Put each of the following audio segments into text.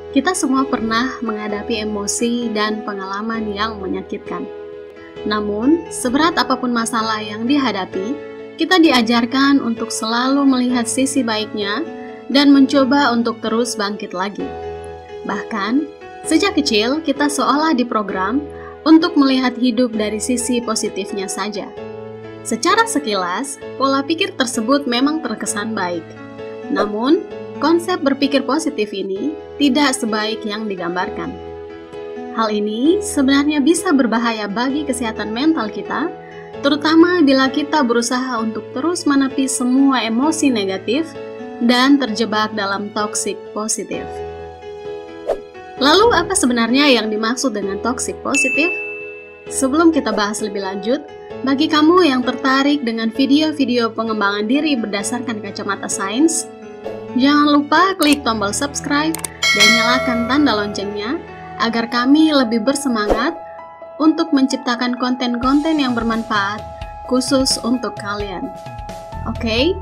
Kita semua pernah menghadapi emosi dan pengalaman yang menyakitkan. Namun, seberat apapun masalah yang dihadapi, kita diajarkan untuk selalu melihat sisi baiknya dan mencoba untuk terus bangkit lagi. Bahkan, sejak kecil kita seolah diprogram untuk melihat hidup dari sisi positifnya saja. Secara sekilas, pola pikir tersebut memang terkesan baik. Namun, konsep berpikir positif ini tidak sebaik yang digambarkan. Hal ini sebenarnya bisa berbahaya bagi kesehatan mental kita, terutama bila kita berusaha untuk terus menepi semua emosi negatif dan terjebak dalam toxic positif. Lalu apa sebenarnya yang dimaksud dengan toxic positif? Sebelum kita bahas lebih lanjut, bagi kamu yang tertarik dengan video-video pengembangan diri berdasarkan kacamata sains, jangan lupa klik tombol subscribe dan nyalakan tanda loncengnya agar kami lebih bersemangat untuk menciptakan konten-konten yang bermanfaat khusus untuk kalian. Oke,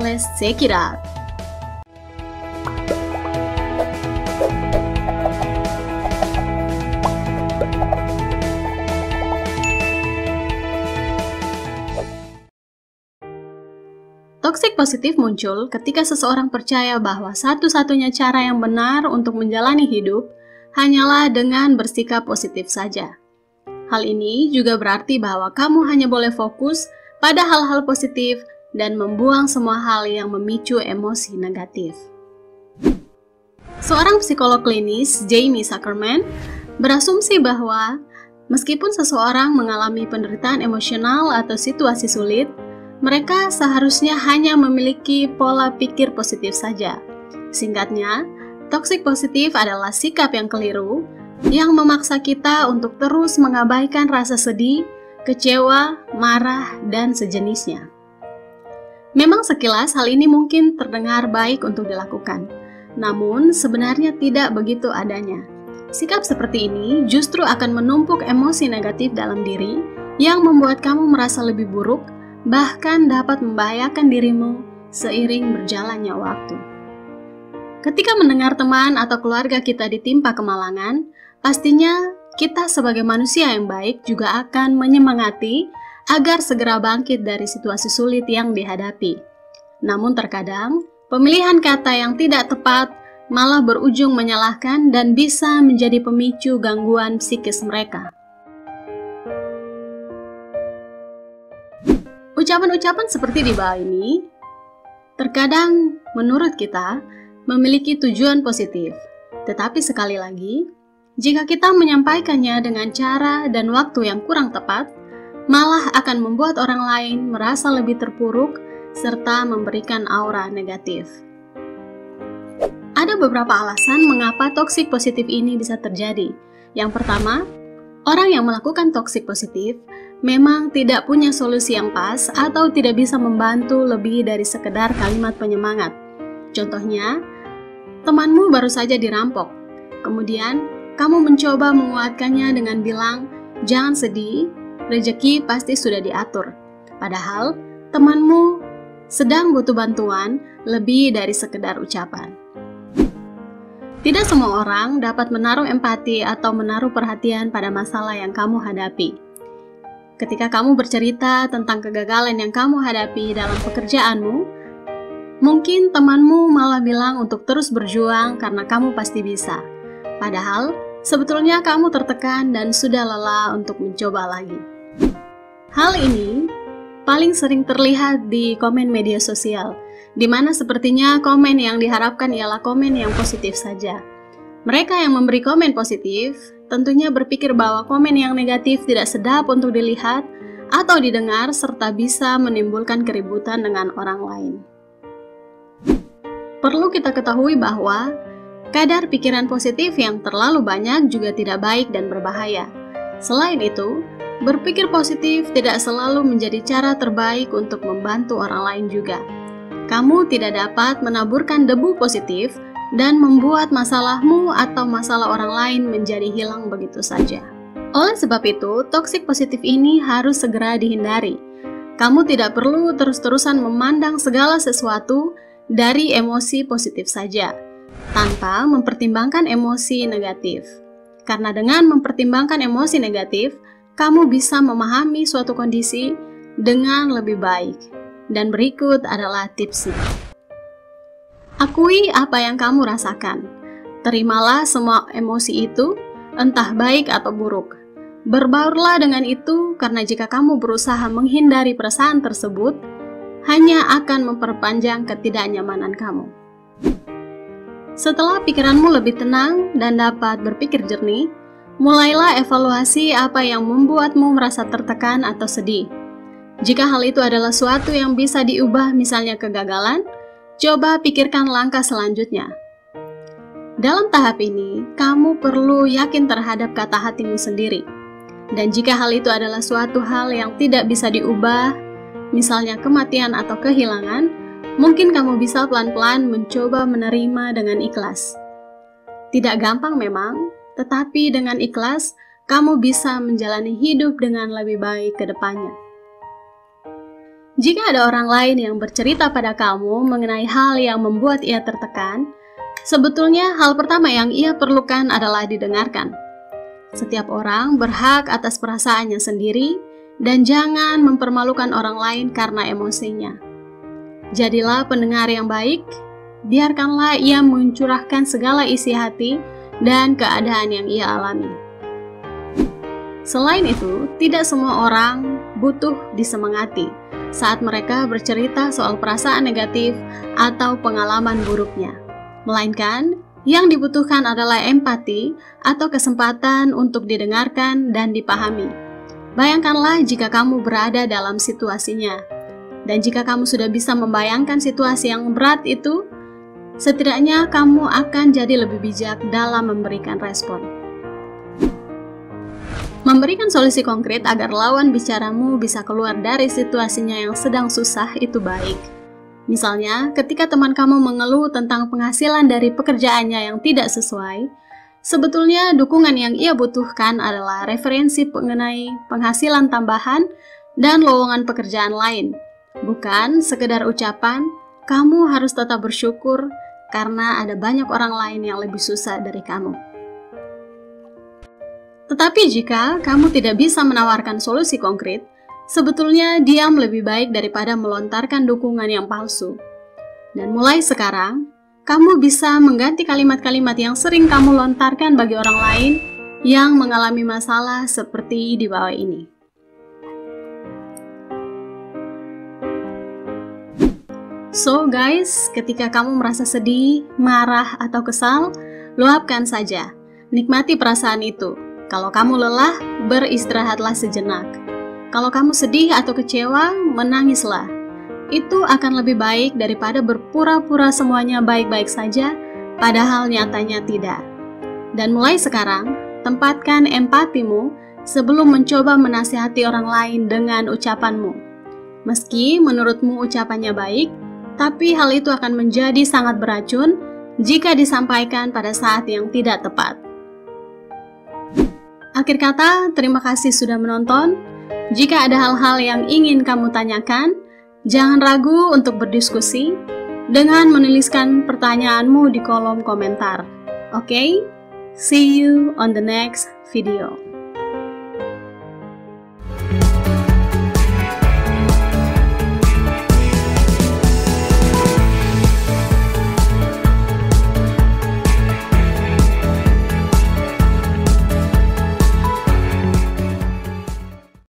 let's check it out. Toxic positif muncul ketika seseorang percaya bahwa satu-satunya cara yang benar untuk menjalani hidup hanyalah dengan bersikap positif saja. Hal ini juga berarti bahwa kamu hanya boleh fokus pada hal-hal positif dan membuang semua hal yang memicu emosi negatif. Seorang psikolog klinis, Jamie Zuckerman, berasumsi bahwa meskipun seseorang mengalami penderitaan emosional atau situasi sulit, mereka seharusnya hanya memiliki pola pikir positif saja. Singkatnya, toxic positif adalah sikap yang keliru yang memaksa kita untuk terus mengabaikan rasa sedih, kecewa, marah, dan sejenisnya. Memang sekilas hal ini mungkin terdengar baik untuk dilakukan, namun sebenarnya tidak begitu adanya. Sikap seperti ini justru akan menumpuk emosi negatif dalam diri yang membuat kamu merasa lebih buruk, bahkan dapat membahayakan dirimu seiring berjalannya waktu. Ketika mendengar teman atau keluarga kita ditimpa kemalangan, pastinya kita sebagai manusia yang baik juga akan menyemangati agar segera bangkit dari situasi sulit yang dihadapi. Namun terkadang, pemilihan kata yang tidak tepat malah berujung menyalahkan dan bisa menjadi pemicu gangguan psikis mereka. Ucapan-ucapan seperti di bawah ini terkadang menurut kita memiliki tujuan positif. Tetapi sekali lagi, jika kita menyampaikannya dengan cara dan waktu yang kurang tepat, malah akan membuat orang lain merasa lebih terpuruk serta memberikan aura negatif. Ada beberapa alasan mengapa toxic positif ini bisa terjadi. Yang pertama, orang yang melakukan toxic positif memang tidak punya solusi yang pas atau tidak bisa membantu lebih dari sekedar kalimat penyemangat. Contohnya, temanmu baru saja dirampok. Kemudian, kamu mencoba menguatkannya dengan bilang, "Jangan sedih, rezeki pasti sudah diatur." Padahal, temanmu sedang butuh bantuan lebih dari sekedar ucapan. Tidak semua orang dapat menaruh empati atau menaruh perhatian pada masalah yang kamu hadapi. Ketika kamu bercerita tentang kegagalan yang kamu hadapi dalam pekerjaanmu, mungkin temanmu malah bilang untuk terus berjuang karena kamu pasti bisa. Padahal, sebetulnya kamu tertekan dan sudah lelah untuk mencoba lagi. Hal ini paling sering terlihat di komen media sosial, di mana sepertinya komen yang diharapkan ialah komen yang positif saja. Mereka yang memberi komen positif tentunya berpikir bahwa komen yang negatif tidak sedap untuk dilihat atau didengar serta bisa menimbulkan keributan dengan orang lain. Perlu kita ketahui bahwa kadar pikiran positif yang terlalu banyak juga tidak baik dan berbahaya. Selain itu, berpikir positif tidak selalu menjadi cara terbaik untuk membantu orang lain juga. Kamu tidak dapat menaburkan debu positif dan membuat masalahmu atau masalah orang lain menjadi hilang begitu saja. Oleh sebab itu, toxic positif ini harus segera dihindari. Kamu tidak perlu terus-terusan memandang segala sesuatu dari emosi positif saja. tanpa mempertimbangkan emosi negatif. Karena dengan mempertimbangkan emosi negatif, kamu bisa memahami suatu kondisi dengan lebih baik. Dan berikut adalah tipsnya. Akui apa yang kamu rasakan. Terimalah semua emosi itu, entah baik atau buruk. Berbaurlah dengan itu, karena jika kamu berusaha menghindari perasaan tersebut, hanya akan memperpanjang ketidaknyamanan kamu. Setelah pikiranmu lebih tenang dan dapat berpikir jernih, mulailah evaluasi apa yang membuatmu merasa tertekan atau sedih. Jika hal itu adalah suatu yang bisa diubah, misalnya kegagalan, coba pikirkan langkah selanjutnya. Dalam tahap ini, kamu perlu yakin terhadap kata hatimu sendiri. Dan jika hal itu adalah suatu hal yang tidak bisa diubah, misalnya kematian atau kehilangan, mungkin kamu bisa pelan-pelan mencoba menerima dengan ikhlas. Tidak gampang memang, tetapi dengan ikhlas, kamu bisa menjalani hidup dengan lebih baik ke depannya. Jika ada orang lain yang bercerita pada kamu mengenai hal yang membuat ia tertekan, sebetulnya hal pertama yang ia perlukan adalah didengarkan. Setiap orang berhak atas perasaannya sendiri, dan jangan mempermalukan orang lain karena emosinya. Jadilah pendengar yang baik, biarkanlah ia mencurahkan segala isi hati dan keadaan yang ia alami. Selain itu, tidak semua orang butuh disemangati saat mereka bercerita soal perasaan negatif atau pengalaman buruknya. Melainkan, yang dibutuhkan adalah empati atau kesempatan untuk didengarkan dan dipahami. Bayangkanlah jika kamu berada dalam situasinya. Dan jika kamu sudah bisa membayangkan situasi yang berat itu, setidaknya kamu akan jadi lebih bijak dalam memberikan respon. Memberikan solusi konkret agar lawan bicaramu bisa keluar dari situasinya yang sedang susah itu baik. Misalnya, ketika teman kamu mengeluh tentang penghasilan dari pekerjaannya yang tidak sesuai, sebetulnya dukungan yang ia butuhkan adalah referensi mengenai penghasilan tambahan dan lowongan pekerjaan lain. Bukan sekedar ucapan, kamu harus tetap bersyukur karena ada banyak orang lain yang lebih susah dari kamu. Tetapi jika kamu tidak bisa menawarkan solusi konkret, sebetulnya diam lebih baik daripada melontarkan dukungan yang palsu. Dan mulai sekarang, kamu bisa mengganti kalimat-kalimat yang sering kamu lontarkan bagi orang lain yang mengalami masalah seperti di bawah ini. So guys, ketika kamu merasa sedih, marah, atau kesal, luapkan saja. Nikmati perasaan itu. Kalau kamu lelah, beristirahatlah sejenak. Kalau kamu sedih atau kecewa, menangislah. Itu akan lebih baik daripada berpura-pura semuanya baik-baik saja, padahal nyatanya tidak. Dan mulai sekarang, tempatkan empatimu sebelum mencoba menasihati orang lain dengan ucapanmu. Meski menurutmu ucapannya baik, tapi hal itu akan menjadi sangat beracun jika disampaikan pada saat yang tidak tepat. Akhir kata, terima kasih sudah menonton. Jika ada hal-hal yang ingin kamu tanyakan, jangan ragu untuk berdiskusi dengan menuliskan pertanyaanmu di kolom komentar. Oke? See you on the next video.